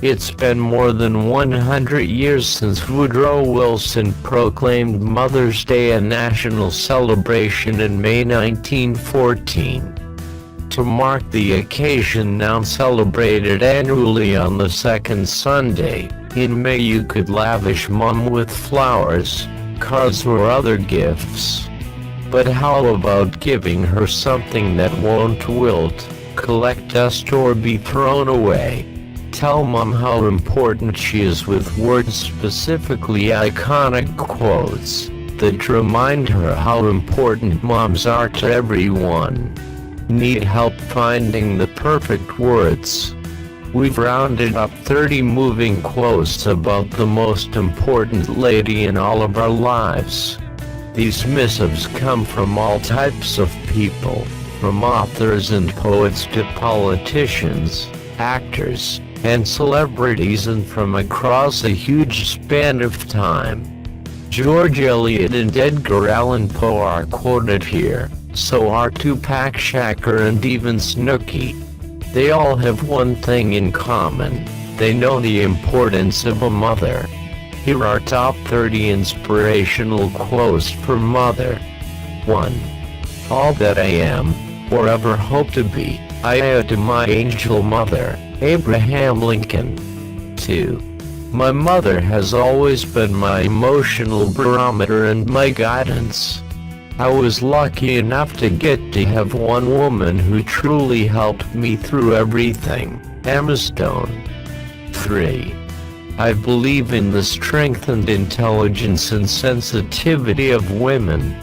It's been more than 100 years since Woodrow Wilson proclaimed Mother's Day a national celebration in May 1914. To mark the occasion now celebrated annually on the second Sunday in May, you could lavish Mom with flowers, cards or other gifts. But how about giving her something that won't wilt, collect dust or be thrown away? Tell Mom how important she is with words, specifically iconic quotes, that remind her how important moms are to everyone. Need help finding the perfect words? We've rounded up 30 moving quotes about the most important lady in all of our lives. These missives come from all types of people, from authors and poets to politicians, actors, and celebrities, and from across a huge span of time. George Eliot and Edgar Allan Poe are quoted here, so are Tupac Shakur and even Snooki. They all have one thing in common: they know the importance of a mother. Here are top 30 inspirational quotes for Mother. 1. All that I am, or ever hope to be, I owe to my angel mother, Abraham Lincoln. 2. My mother has always been my emotional barometer and my guidance. I was lucky enough to get to have one woman who truly helped me through everything, Emma Stone. 3. I believe in the strength and intelligence and sensitivity of women.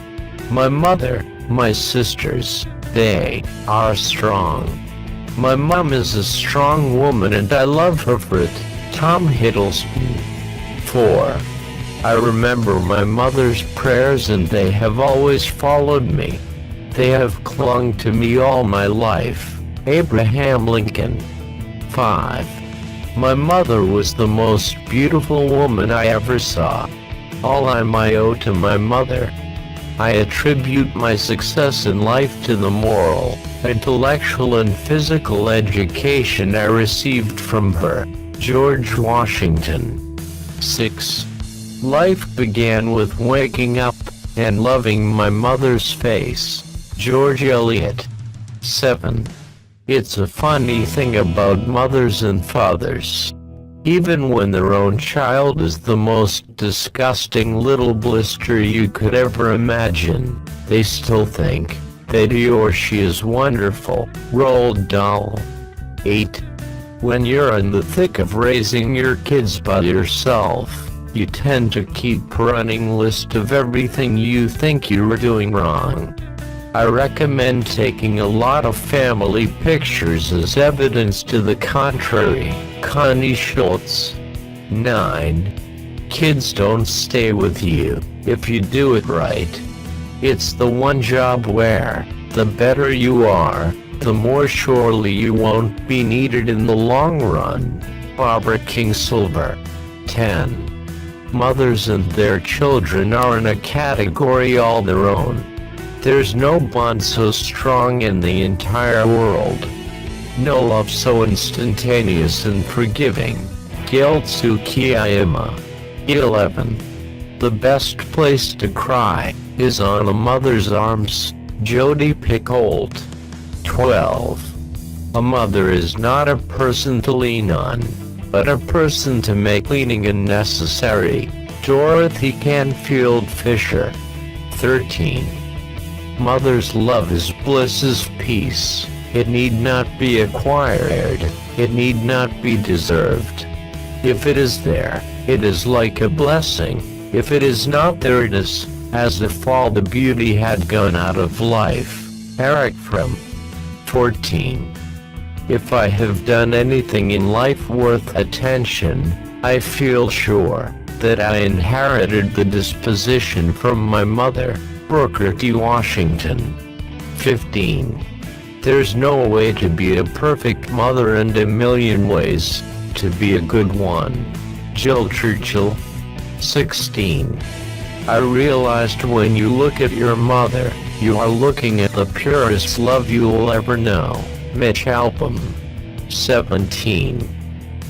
My mother, my sisters, they are strong. My mom is a strong woman and I love her for it. Tom Hiddleston. 4. I remember my mother's prayers and they have always followed me. They have clung to me all my life. Abraham Lincoln. 5. My mother was the most beautiful woman I ever saw. All I owe to my mother. I attribute my success in life to the moral, intellectual and physical education I received from her. George Washington. 6. Life began with waking up and loving my mother's face. George Eliot. 7. It's a funny thing about mothers and fathers. Even when their own child is the most disgusting little blister you could ever imagine, they still think that he or she is wonderful. Roald Dahl. 8. When you're in the thick of raising your kids by yourself, you tend to keep a running list of everything you think you're doing wrong. I recommend taking a lot of family pictures as evidence to the contrary. Connie Schultz. 9. Kids don't stay with you if you do it right. It's the one job where, the better you are, the more surely you won't be needed in the long run. Barbara Kingsolver. 10. Mothers and their children are in a category all their own. There's no bond so strong in the entire world. No love so instantaneous and forgiving. Gail Tsukiyama. 11. The best place to cry is on a mother's arms. Jodi Picoult. 12. A mother is not a person to lean on, but a person to make leaning unnecessary. Dorothy Canfield Fisher. 13. Mother's love is bliss, is peace. It need not be acquired. It need not be deserved. If it is there, it is like a blessing. If it is not there, it is as if all the beauty had gone out of life. Eric Fromm. 14. If I have done anything in life worth attention, I feel sure that I inherited the disposition from my mother. Booker T. Washington. 15. There's no way to be a perfect mother and a million ways to be a good one. Jill Churchill. 16. I realized when you look at your mother, you are looking at the purest love you'll ever know. Mitch Albom. 17.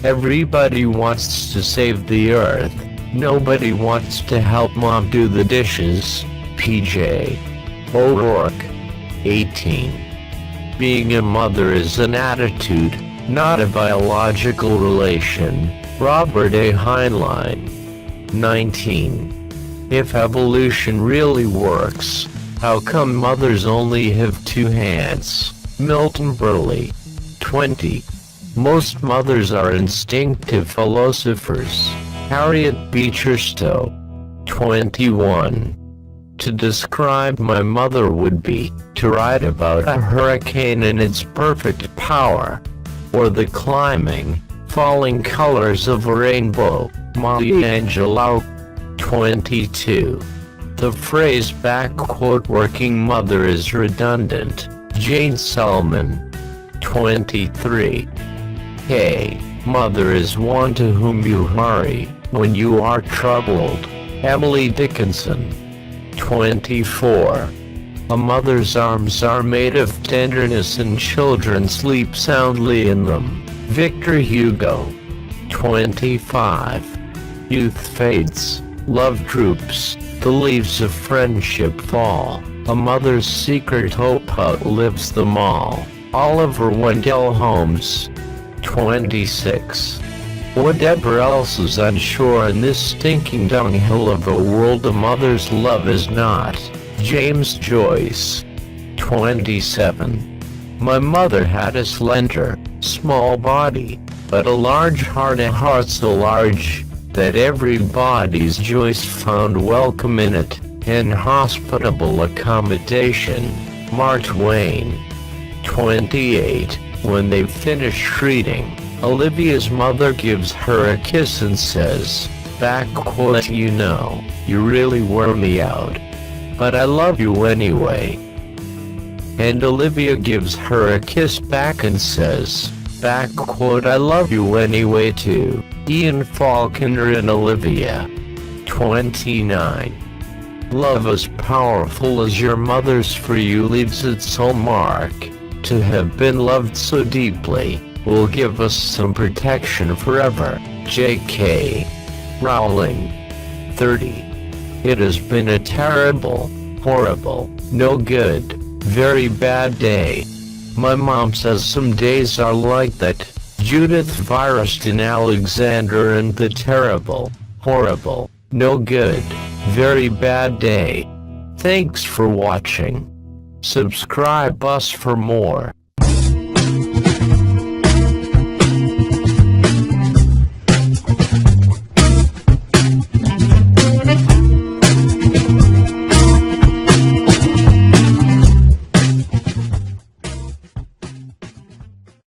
Everybody wants to save the earth. Nobody wants to help mom do the dishes. PJ. O'Rourke. 18. Being a mother is an attitude, not a biological relation. Robert A. Heinlein. 19. If evolution really works, how come mothers only have two hands? Milton Berle. 20. Most mothers are instinctive philosophers. Harriet Beecher Stowe. 21. To describe my mother would be to write about a hurricane in its perfect power, or the climbing, falling colors of a rainbow. Maya Angelou. 22. The phrase "working mother" is redundant. Jane Selman. 23. Hey, mother is one to whom you hurry when you are troubled. Emily Dickinson. 24. A mother's arms are made of tenderness and children sleep soundly in them. Victor Hugo. 25. Youth fades, love droops, the leaves of friendship fall. A mother's secret hope outlives them all. Oliver Wendell Holmes. 26. Whatever else is unsure in this stinking dunghill of a world, a mother's love is not. James Joyce. 27. My mother had a slender, small body, but a large heart, a heart so large that everybody's Joyce found welcome in it, and hospitable accommodation. Mark Twain. 28. When they finish treating, Olivia's mother gives her a kiss and says, "You know, you really wore me out, but I love you anyway." And Olivia gives her a kiss back and says, "I love you anyway too." Ian Faulkner and Olivia. 29. Love as powerful as your mother's for you leaves its soul mark. To have been loved so deeply will give us some protection forever. J.K. Rowling. 30. It has been a terrible, horrible, no good, very bad day. My mom says some days are like that. Judith Viruston Alexander and the terrible, horrible, no good, very bad day. Thanks for watching. Subscribe us for more.